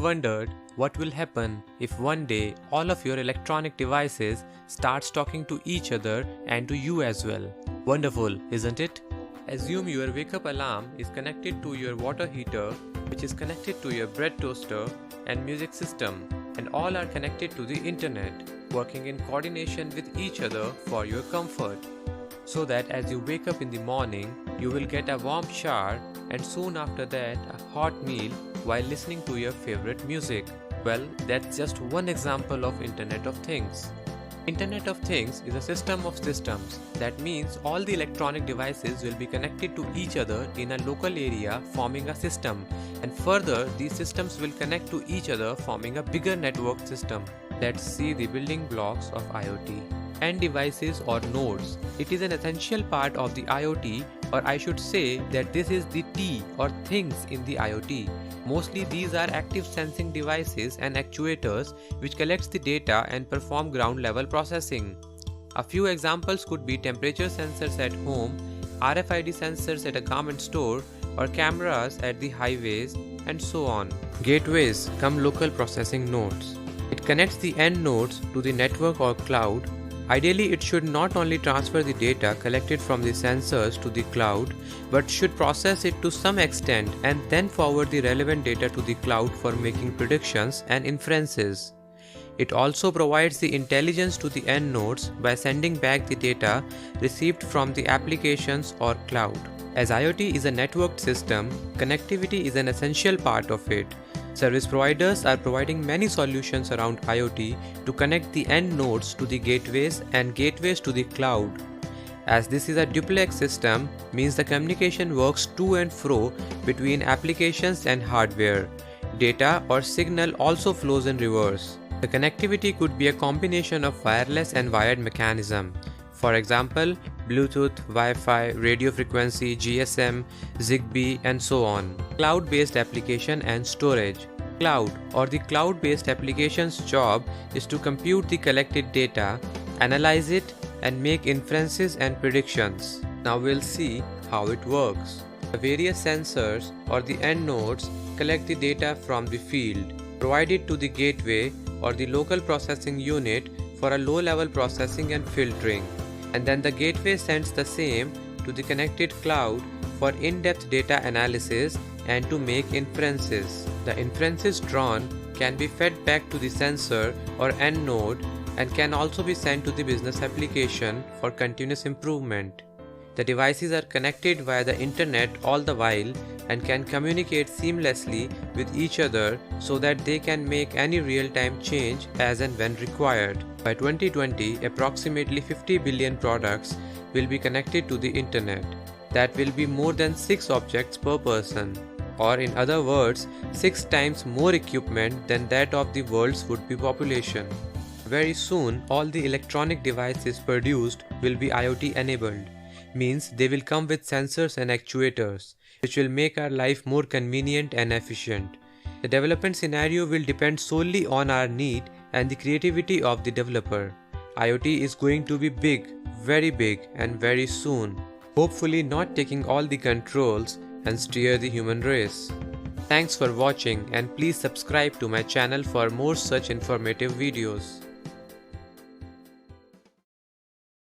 Wondered what will happen if one day all of your electronic devices starts talking to each other and to you as well. Wonderful, isn't it? Assume your wake-up alarm is connected to your water heater, which is connected to your bread toaster and music system, and all are connected to the internet, working in coordination with each other for your comfort. So that as you wake up in the morning, you will get a warm shower and soon after that a hot meal while listening to your favorite music. Well, that's just one example of Internet of Things. Internet of Things is a system of systems. That means all the electronic devices will be connected to each other in a local area, forming a system. And further, these systems will connect to each other, forming a bigger network system. Let's see the building blocks of IoT. End devices or nodes. It is an essential part of the IoT, or I should say that this is the T or things in the IoT. Mostly these are active sensing devices and actuators which collects the data and perform ground level processing. A few examples could be temperature sensors at home, RFID sensors at a garment store, or cameras at the highways, and so on. Gateways come local processing nodes. It connects the end nodes to the network or cloud. Ideally, it should not only transfer the data collected from the sensors to the cloud, but should process it to some extent and then forward the relevant data to the cloud for making predictions and inferences. It also provides the intelligence to the end nodes by sending back the data received from the applications or cloud. As IoT is a networked system, connectivity is an essential part of it. Service providers are providing many solutions around IoT to connect the end nodes to the gateways and gateways to the cloud. As this is a duplex system, means the communication works to and fro between applications and hardware. Data or signal also flows in reverse. The connectivity could be a combination of wireless and wired mechanism. For example, Bluetooth, Wi-Fi, radio frequency, GSM, Zigbee, and so on. Cloud-based application and storage. Cloud or the cloud-based application's job is to compute the collected data, analyze it, and make inferences and predictions. Now we'll see how it works. The various sensors or the end nodes collect the data from the field, provide it to the gateway or the local processing unit for a low-level processing and filtering. And then the gateway sends the same to the connected cloud for in-depth data analysis and to make inferences. The inferences drawn can be fed back to the sensor or end node and can also be sent to the business application for continuous improvement. The devices are connected via the internet all the while and can communicate seamlessly with each other so that they can make any real-time change as and when required. By 2020, approximately 50 billion products will be connected to the internet. That will be more than 6 objects per person, or in other words, 6 times more equipment than that of the world's would-be population. Very soon, all the electronic devices produced will be IoT enabled. Means they will come with sensors and actuators, which will make our life more convenient and efficient. The development scenario will depend solely on our need and the creativity of the developer. IoT is going to be big, very big, and very soon. Hopefully not taking all the controls and steer the human race. Thanks for watching and please subscribe to my channel for more such informative videos.